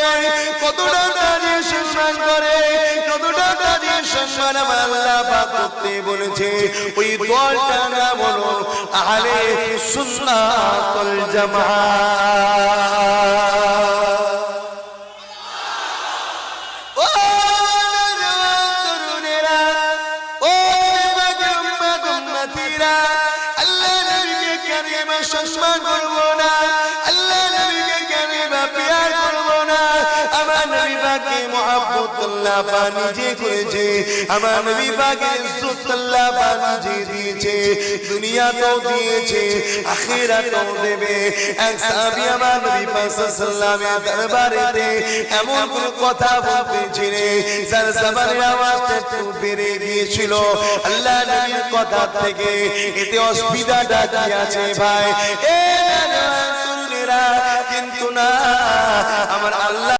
করে, কতটা তাদের সম্মান করে, কতটা তাদের সম্মান আমার আল্লাহ পাক করতে বলেছে। ওই দলটার নাম হলো আহলে সুন্নাত ওয়াল জামাত। ও তরুণেরা, ও উম্মতিরা, আল্লাহ নবীকে কারিমা সম্মান করবো না, আল্লাহ নবীকে কারিমা প্যার করবো না। আমার নবী পাকে মুহাব্বত আল্লাহ পাক নিজে করেছে, আমার নবী পাকে ইজ্জত আল্লাহ পাক নিজে দিয়েছে, দুনিয়াতেও দিয়েছে, আখিরাতেও দেবে। এক সাহাবী আমার নবী পাক সাল্লাল্লাহু আলাইহি দরবারেতে এমন কোন কথা বলতেছিলেন যার জবানের আওয়াজটা একটু বেড়ে গিয়েছিল আল্লাহ নবীর কথা থেকে। এতে অসুবিধাটা কি আছে ভাই? এ তরুণেরা, কিন্তু না, আমার আল্লাহ